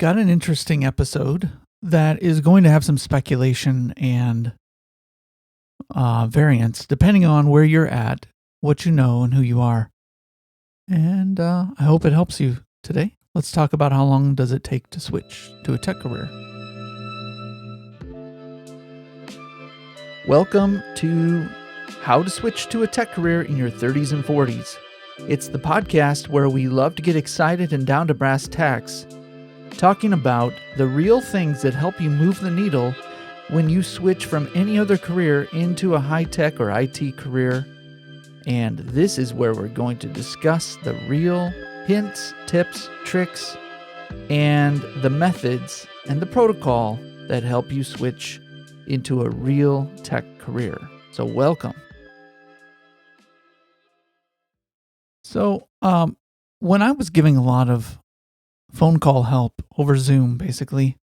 got an interesting episode that is going to have some speculation and variance depending on where you're at, what you know, and who you are. And I hope it helps you today. Let's talk about how long does it take to switch to a tech career. Welcome to How to Switch to a Tech Career in Your 30s and 40s. It's the podcast where we love to get excited and down to brass tacks, talking about the real things that help you move the needle when you switch from any other career into a high-tech or IT career. And this is where we're going to discuss the real hints, tips, tricks, and the methods and the protocol that help you switch into a real tech career. So welcome. So when I was giving a lot of phone call help over Zoom, basically,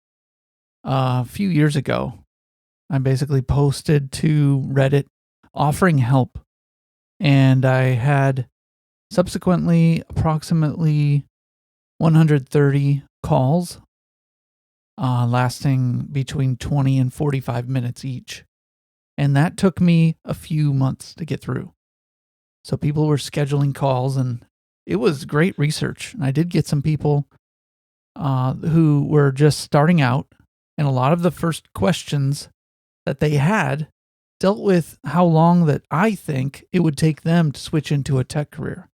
a few years ago, I basically posted to Reddit offering help. And I had subsequently approximately 130 calls lasting between 20 and 45 minutes each. And that took me a few months to get through. So people were scheduling calls, and it was great research. And I did get some people who were just starting out, and a lot of the first questions that they had dealt with how long that I think it would take them to switch into a tech career.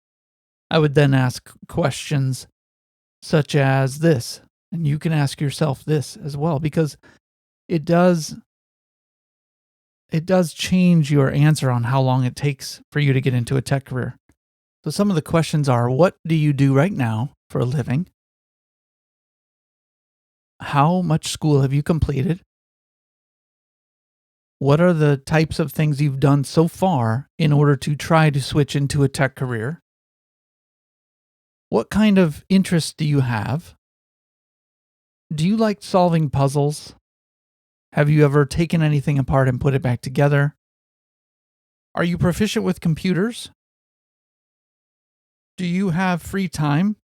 I would then ask questions such as this, and you can ask yourself this as well, because it does change your answer on how long it takes for you to get into a tech career. So some of the questions are, what do you do right now for a living? How much school have you completed? What are the types of things you've done so far in order to try to switch into a tech career? What kind of interest do you have? Do you like solving puzzles? Have you ever taken anything apart and put it back together? Are you proficient with computers? Do you have free time?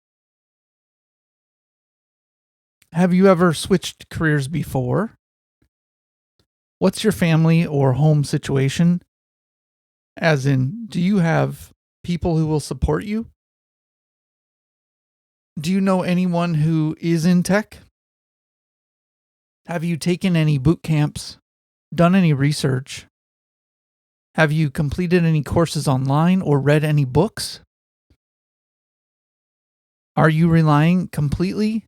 Have you ever switched careers before? What's your family or home situation? As in, do you have people who will support you? Do you know anyone who is in tech? Have you taken any boot camps? Done any research? Have you completed any courses online or read any books? Are you relying completely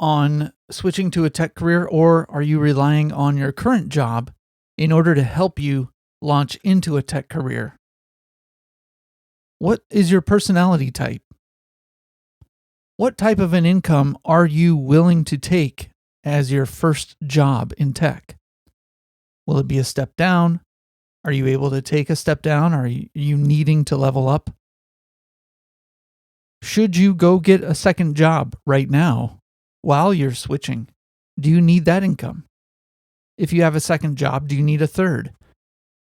on switching to a tech career, or are you relying on your current job in order to help you launch into a tech career? What is your personality type? What type of an income are you willing to take as your first job in tech? Will it be a step down? Are you able to take a step down? Are you needing to level up? Should you go get a second job right now while you're switching? Do you need that income? If you have a second job, do you need a third?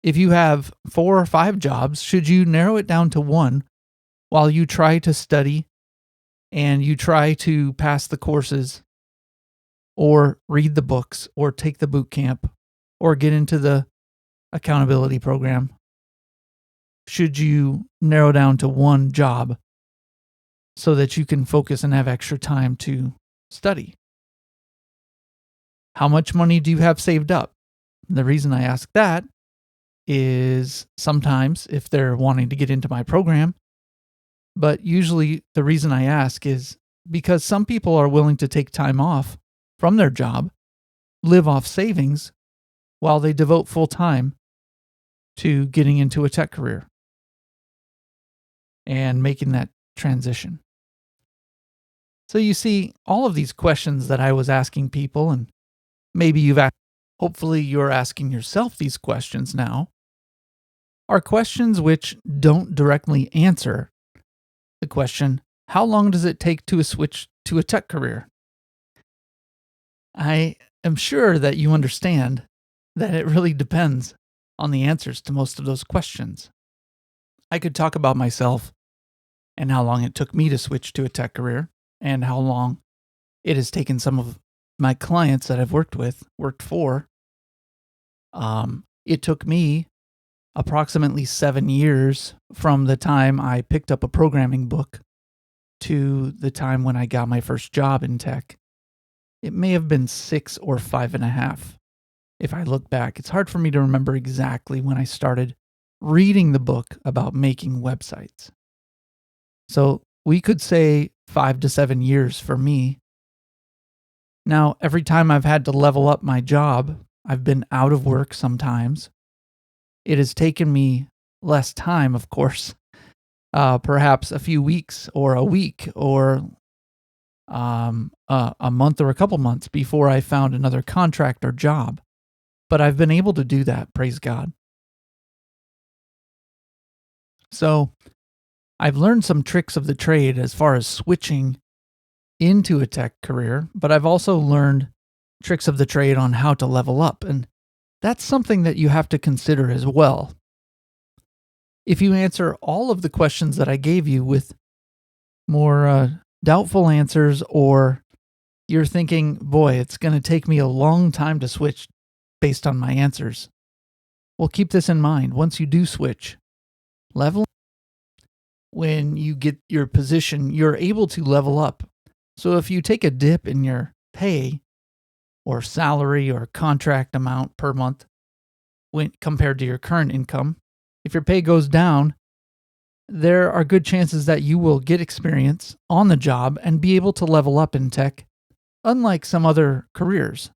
If you have 4 or 5 jobs, should you narrow it down to one while you try to study and you try to pass the courses or read the books or take the boot camp or get into the accountability program? Should you narrow down to one job so that you can focus and have extra time to study? How much money do you have saved up? The reason I ask that is sometimes if they're wanting to get into my program, but usually the reason I ask is because some people are willing to take time off from their job, live off savings, while they devote full time to getting into a tech career and making that transition. So you see, all of these questions that I was asking people, and maybe hopefully you're asking yourself these questions now, are questions which don't directly answer the question, how long does it take to switch to a tech career? I am sure that you understand that it really depends on the answers to most of those questions. I could talk about myself and how long it took me to switch to a tech career and how long it has taken some of my clients that I've worked for. It took me approximately 7 years from the time I picked up a programming book to the time when I got my first job in tech. It may have been 6 or 5.5. If I look back, it's hard for me to remember exactly when I started reading the book about making websites. So we could say 5 to 7 years for me. Now, every time I've had to level up my job, I've been out of work sometimes. It has taken me less time, of course, perhaps a few weeks or a week or a month or a couple months before I found another contract or job. But I've been able to do that, praise God. So I've learned some tricks of the trade as far as switching into a tech career, but I've also learned tricks of the trade on how to level up. And that's something that you have to consider as well. If you answer all of the questions that I gave you with more doubtful answers, or you're thinking, boy, it's going to take me a long time to switch based on my answers, well, keep this in mind. Once you do switch, level, when you get your position, you're able to level up. So if you take a dip in your pay or salary or contract amount per month when compared to your current income, if your pay goes down, there are good chances that you will get experience on the job and be able to level up in tech, unlike some other careers.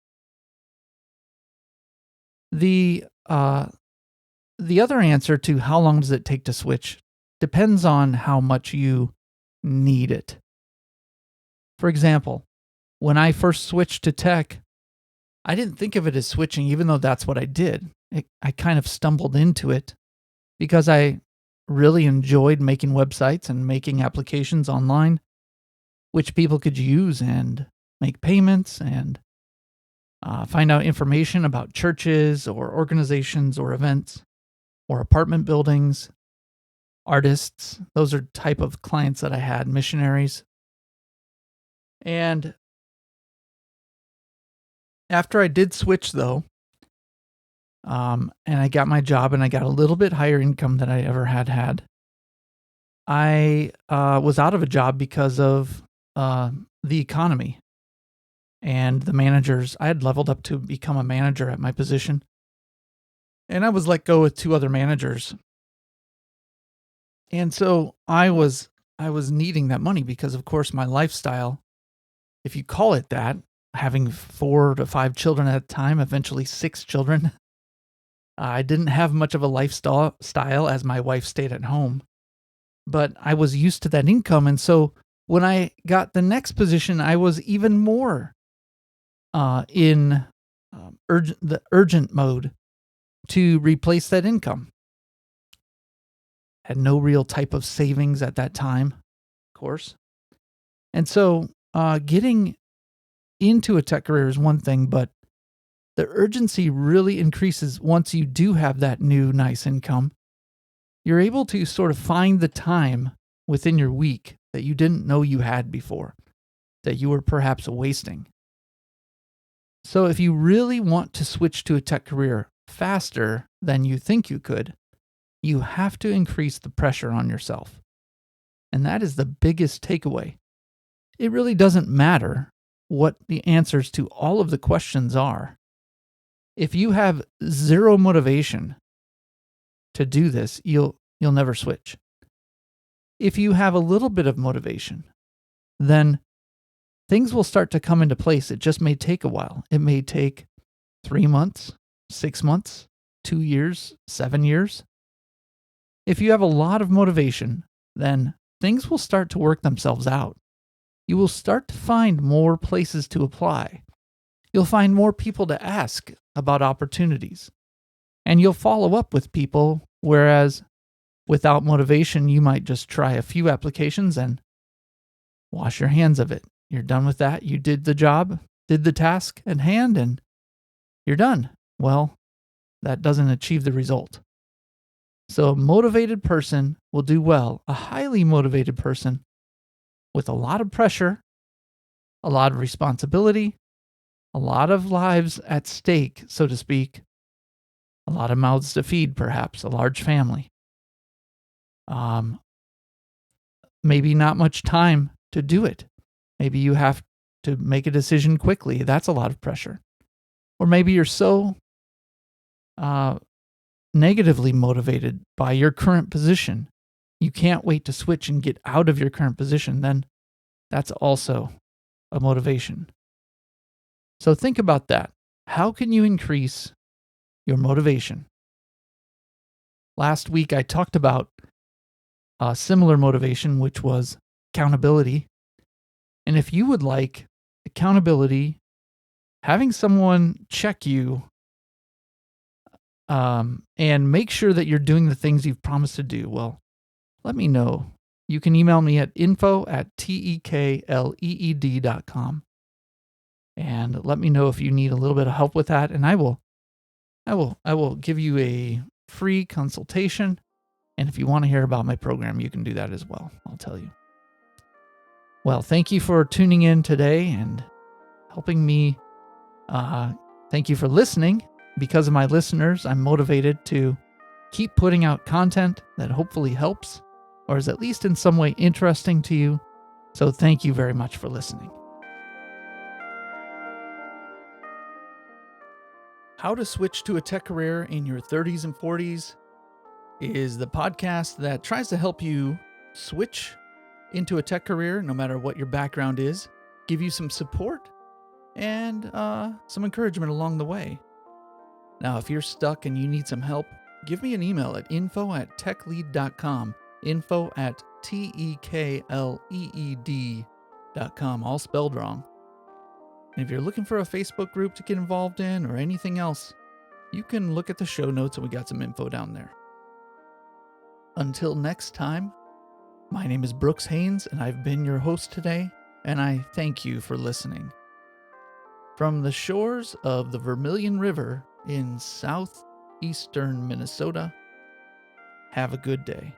The other answer to how long does it take to switch depends on how much you need it. For example, when I first switched to tech, I didn't think of it as switching, even though that's what I did. I kind of stumbled into it because I really enjoyed making websites and making applications online, which people could use and make payments and find out information about churches or organizations or events or apartment buildings, artists. Those are type of clients that I had, missionaries. And after I did switch, though, and I got my job and I got a little bit higher income than I ever had, I was out of a job because of the economy and the managers. I had leveled up to become a manager at my position, and I was let go with 2 other managers. And so I was needing that money because, of course, my lifestyle, if you call it that, having 4 to 5 children at a time, eventually 6 children, I didn't have much of a lifestyle as my wife stayed at home. But I was used to that income. And so when I got the next position, I was even more in the urgent mode to replace that income. Had no real type of savings at that time, of course. And so getting into a tech career is one thing, but the urgency really increases once you do have that new nice income. You're able to sort of find the time within your week that you didn't know you had before, that you were perhaps wasting. So if you really want to switch to a tech career faster than you think you could, you have to increase the pressure on yourself. And that is the biggest takeaway. It really doesn't matter what the answers to all of the questions are. If you have zero motivation to do this, you'll never switch. If you have a little bit of motivation, then things will start to come into place. It just may take a while. It may take 3 months, 6 months, 2 years, 7 years. If you have a lot of motivation, then things will start to work themselves out. You will start to find more places to apply. You'll find more people to ask about opportunities. And you'll follow up with people, whereas without motivation, you might just try a few applications and wash your hands of it. You're done with that. You did the job, did the task at hand, and you're done. Well, that doesn't achieve the result. So a motivated person will do well. A highly motivated person with a lot of pressure a lot of responsibility, a lot of lives at stake, so to speak, a lot of mouths to feed, perhaps, a large family. Maybe not much time to do it. Maybe you have to make a decision quickly. That's a lot of pressure. Or maybe you're so negatively motivated by your current position, you can't wait to switch and get out of your current position. Then that's also a motivation. So think about that. How can you increase your motivation? Last week, I talked about a similar motivation, which was accountability. And if you would like accountability, having someone check you and make sure that you're doing the things you've promised to do, well, let me know. You can email me at info@tekleed.com and let me know if you need a little bit of help with that, and I will give you a free consultation. And if you want to hear about my program, you can do that as well. I'll tell you. Well, thank you for tuning in today and helping me. Thank you for listening. Because of my listeners, I'm motivated to keep putting out content that hopefully helps or is at least in some way interesting to you. So thank you very much for listening. How to Switch to a Tech Career in Your 30s and 40s is the podcast that tries to help you switch into a tech career, no matter what your background is, give you some support and some encouragement along the way. Now, if you're stuck and you need some help, give me an email at info@tekleed.com, info@tekleed.com, all spelled wrong. And if you're looking for a Facebook group to get involved in or anything else, you can look at the show notes and we got some info down there. Until next time, my name is Brooks Haynes and I've been your host today, and I thank you for listening. From the shores of the Vermilion River in southeastern Minnesota, have a good day.